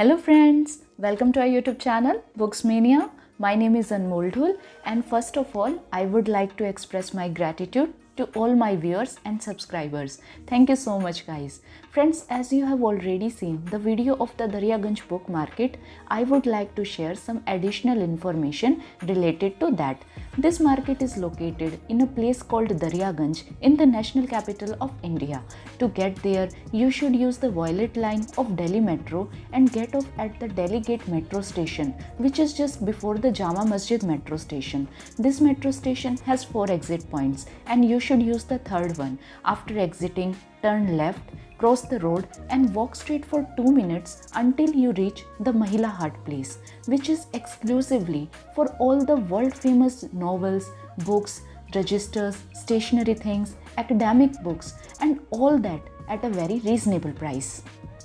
Hello friends, welcome to our YouTube channel Books Mania. My name is Anmol Dhull, and first of all I would like to express my gratitude to all my viewers and subscribers. Thank you so much guys. Friends, as you have already seen the video of the Daryaganj book market, I would like to share some additional information related to that. This market is located in a place called Daryaganj in the national capital of India. To get there, you should use the Violet line of Delhi Metro and get off at the Delhi Gate metro station, which is just before the Jama Masjid metro station. This metro station has 4 exit points and you should use the third one. After exiting, turn left, cross the road and walk straight for 2 minutes until you reach the Mahila Hut place, which is exclusively for all the world famous novels, books, registers, stationery things, academic books and all that at a very reasonable price.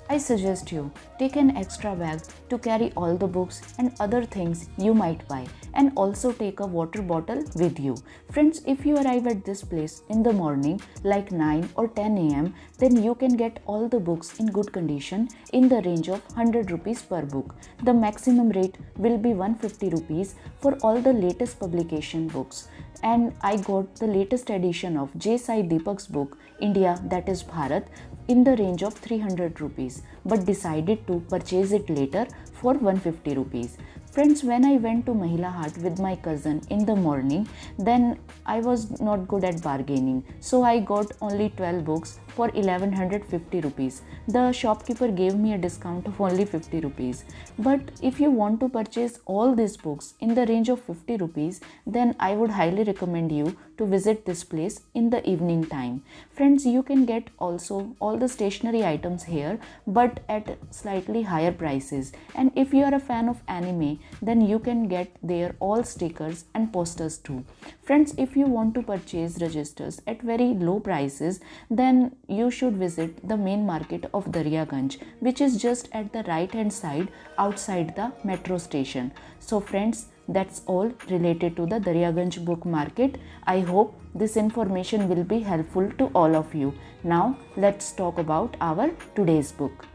I suggest you take an extra bag to carry all the books and other things you might buy, and also take a water bottle with you. Friends, if you arrive at this place in the morning like 9 or 10 am, then you can get all the books in good condition in the range of 100 rupees per book. The maximum rate will be 150 rupees for all the latest publication books. And I got the latest edition of J. Sai Deepak's book India, that is Bharat, in the range of 300 rupees, but decided to purchase it later for 150 rupees. Friends, when I went to Mahila Hut with my cousin in the morning, then I was not good at bargaining. So I got only 12 books for 1150 rupees. The shopkeeper gave me a discount of only 50 rupees. But if you want to purchase all these books in the range of 50 rupees, then I would highly recommend you to visit this place in the evening time. Friends, you can get also all the stationery items here, but at slightly higher prices. And if you are a fan of anime, then you can get there all stickers and posters too. Friends, if you want to purchase registers at very low prices, then you should visit the main market of Daryaganj, which is just at the right hand side outside the metro station. So friends, that's all related to the Daryaganj book market. I hope this information will be helpful to all of you. Now let's talk about our today's book.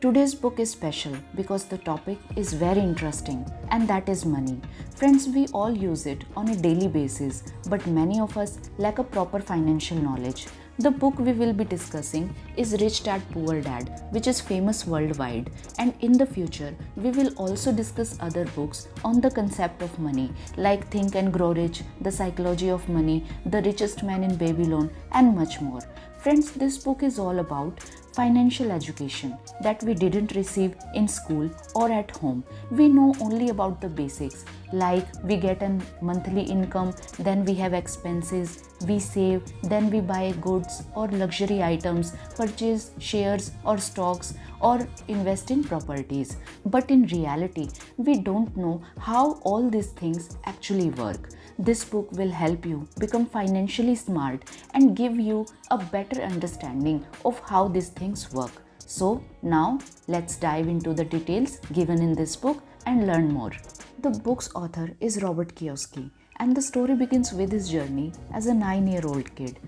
Today's book is special because the topic is very interesting, and that is money. Friends, we all use it on a daily basis, but many of us lack a proper financial knowledge. The book we will be discussing is Rich Dad Poor Dad, which is famous worldwide, and in the future we will also discuss other books on the concept of money like Think and Grow Rich, The Psychology of Money, The Richest Man in Babylon and much more. Friends, this book is all about financial education that we didn't receive in school or at home. We know only about the basics, like we get a monthly income, then we have expenses, we save, then we buy goods or luxury items, purchase shares or stocks, or invest in properties. But in reality, we don't know how all these things actually work. This book will help you become financially smart and give you a better understanding of how these things work. So now let's dive into the details given in this book and learn more. The book's author is Robert Kiyosaki, and the story begins with his journey as a 9-year-old kid.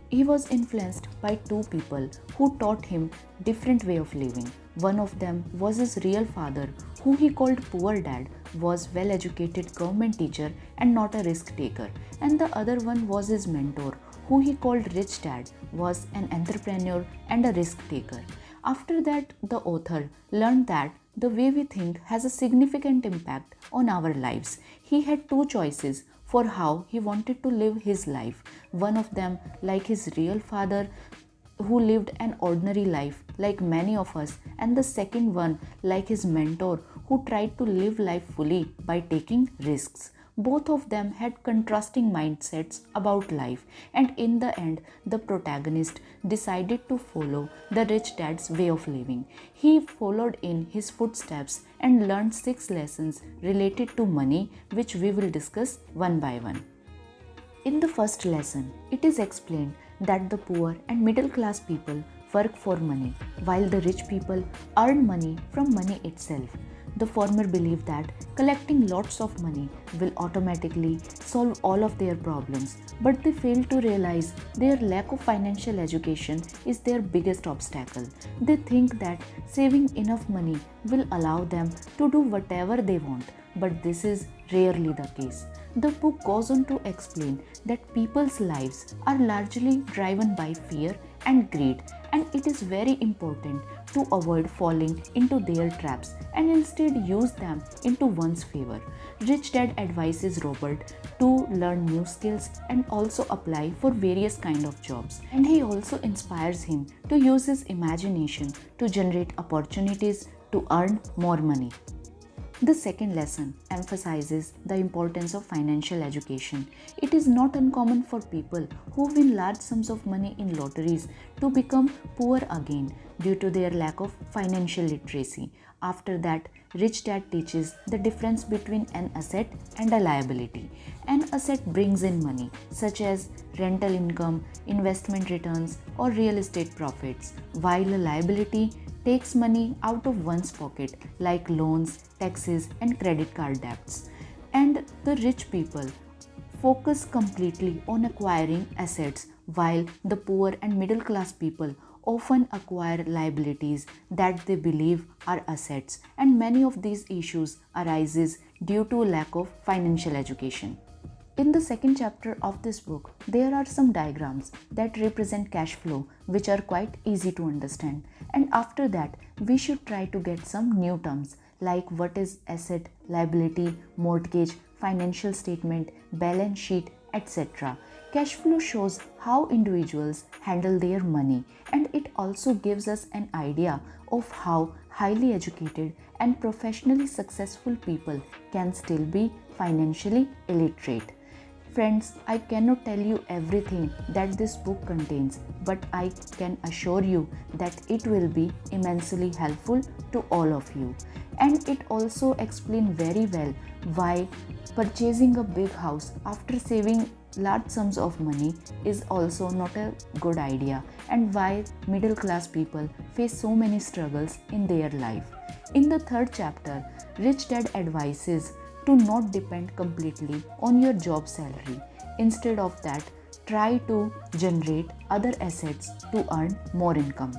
He was influenced by two people who taught him different way of living. One of them was his real father, who he called Poor Dad, was well-educated government teacher and not a risk taker. And the other one was his mentor, who he called Rich Dad, was an entrepreneur and a risk taker. After that, the author learned that the way we think has a significant impact on our lives. He had two choices for how he wanted to live his life. One of them, like his real father, who lived an ordinary life like many of us, and the second one, like his mentor, who tried to live life fully by taking risks. Both of them had contrasting mindsets about life, and in the end, the protagonist decided to follow the rich dad's way of living. He followed in his footsteps and learned 6 lessons related to money, which we will discuss one by one. In the first lesson, it is explained that the poor and middle class people work for money, while the rich people earn money from money itself. The former believe that collecting lots of money will automatically solve all of their problems, but they fail to realize their lack of financial education is their biggest obstacle. They think that saving enough money will allow them to do whatever they want, but this is rarely the case. The book goes on to explain that people's lives are largely driven by fear and greed, and it is very important to avoid falling into their traps and instead use them into one's favor. Rich Dad advises Robert to learn new skills and also apply for various kind of jobs, and he also inspires him to use his imagination to generate opportunities to earn more money. The second lesson emphasizes the importance of financial education. It is not uncommon for people who win large sums of money in lotteries to become poor again due to their lack of financial literacy. After that, Rich Dad teaches the difference between an asset and a liability. An asset brings in money, such as rental income, investment returns, or real estate profits, while a liability takes money out of one's pocket like loans, taxes, and credit card debts. And the rich people focus completely on acquiring assets, while the poor and middle class people often acquire liabilities that they believe are assets, and many of these issues arises due to lack of financial education. In the second chapter of this book, there are some diagrams that represent cash flow which are quite easy to understand. And after that, we should try to get some new terms like what is asset, liability, mortgage, financial statement, balance sheet, etc. Cash flow shows how individuals handle their money, and it also gives us an idea of how highly educated and professionally successful people can still be financially illiterate. Friends, I cannot tell you everything that this book contains, but I can assure you that it will be immensely helpful to all of you. And it also explains very well why purchasing a big house after saving large sums of money is also not a good idea, and why middle class people face so many struggles in their life. In the third chapter, Rich Dad advises to not depend completely on your job salary. Instead of that, try to generate other assets to earn more income.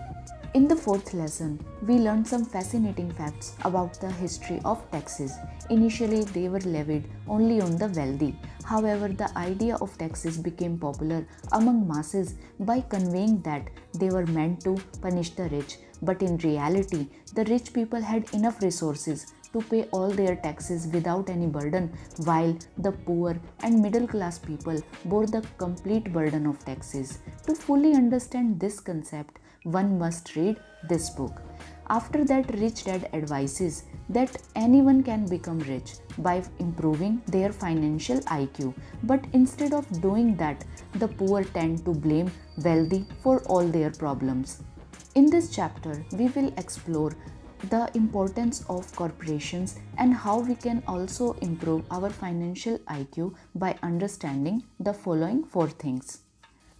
In the fourth lesson, we learned some fascinating facts about the history of taxes. Initially, they were levied only on the wealthy. However, the idea of taxes became popular among masses by conveying that they were meant to punish the rich. But in reality, the rich people had enough resources to pay all their taxes without any burden, while the poor and middle class people bore the complete burden of taxes. To fully understand this concept, one must read this book. After that, Rich Dad advises that anyone can become rich by improving their financial IQ, but instead of doing that, the poor tend to blame wealthy for all their problems. In this chapter, we will explore the importance of corporations and how we can also improve our financial IQ by understanding the following four things.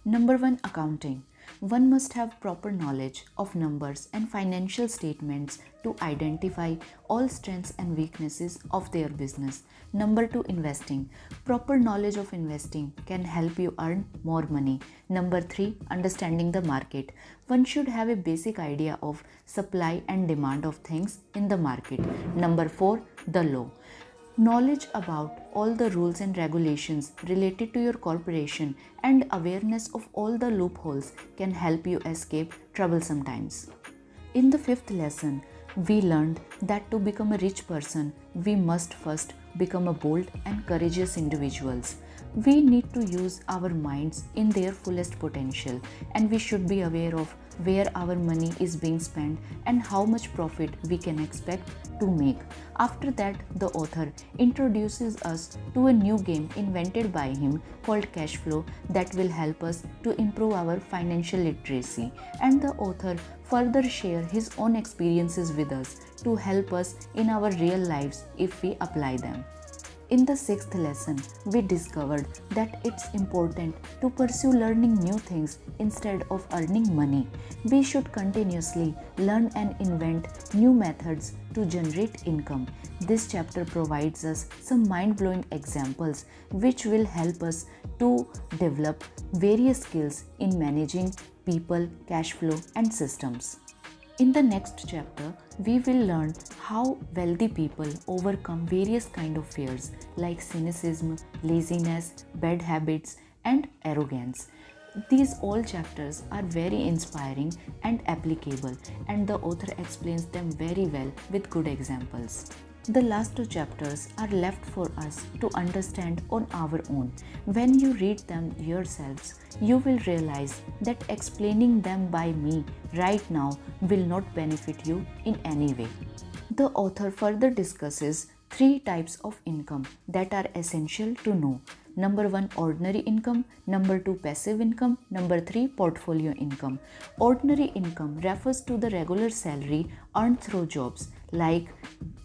Number 1, accounting. One must have proper knowledge of numbers and financial statements to identify all strengths and weaknesses of their business. Number 2, investing. Proper knowledge of investing can help you earn more money. Number 3, understanding the market. One should have a basic idea of supply and demand of things in the market. Number 4, the law. Knowledge about all the rules and regulations related to your corporation and awareness of all the loopholes can help you escape troublesome times. In the fifth lesson, we learned that to become a rich person, we must first become a bold and courageous individuals. We need to use our minds in their fullest potential, and we should be aware of where our money is being spent and how much profit we can expect to make. After that, the author introduces us to a new game invented by him called cash flow that will help us to improve our financial literacy, and the author further share his own experiences with us to help us in our real lives if we apply them. In the sixth lesson, we discovered that it's important to pursue learning new things instead of earning money. We should continuously learn and invent new methods to generate income. This chapter provides us some mind-blowing examples which will help us to develop various skills in managing people, cash flow, and systems. In the next chapter, we will learn how wealthy people overcome various kind of fears like cynicism, laziness, bad habits, and arrogance. These all chapters are very inspiring and applicable, and the author explains them very well with good examples. The last two chapters are left for us to understand on our own. When you read them yourselves, you will realize that explaining them by me right now will not benefit you in any way. The author further discusses three types of income that are essential to know. Number 1, ordinary income. Number 2, passive income. Number 3, portfolio income. Ordinary income refers to the regular salary earned through jobs like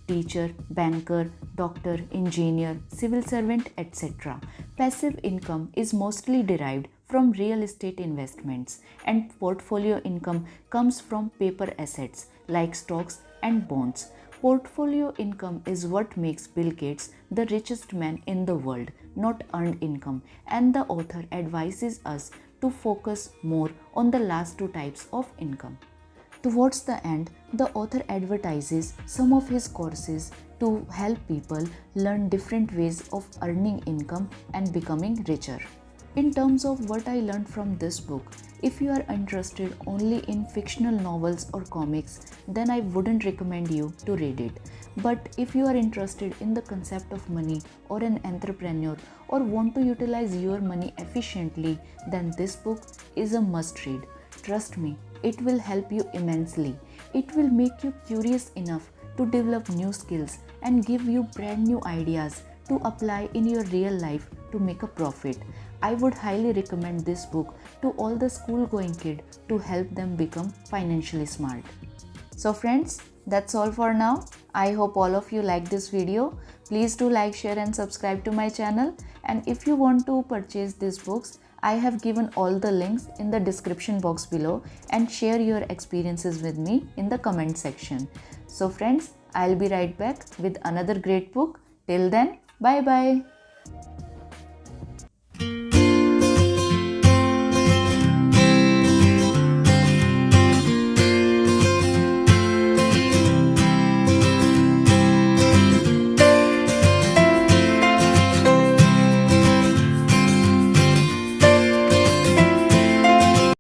teacher, banker, doctor, engineer, civil servant, etc. Passive income is mostly derived from real estate investments, and portfolio income comes from paper assets like stocks and bonds. Portfolio income is what makes Bill Gates the richest man in the world, not earned income, and the author advises us to focus more on the last two types of income. Towards the end, the author advertises some of his courses to help people learn different ways of earning income and becoming richer. In terms of what I learned from this book, if you are interested only in fictional novels or comics, then I wouldn't recommend you to read it. But if you are interested in the concept of money or an entrepreneur or want to utilize your money efficiently, then this book is a must read. Trust me, it will help you immensely. It will make you curious enough to develop new skills and give you brand new ideas to apply in your real life to make a profit. I would highly recommend this book to all the school-going kids to help them become financially smart. So friends, that's all for now. I hope all of you like this video. Please do like, share and subscribe to my channel. And if you want to purchase these books, I have given all the links in the description box below, and share your experiences with me in the comment section. So friends, I'll be right back with another great book. Till then, bye bye.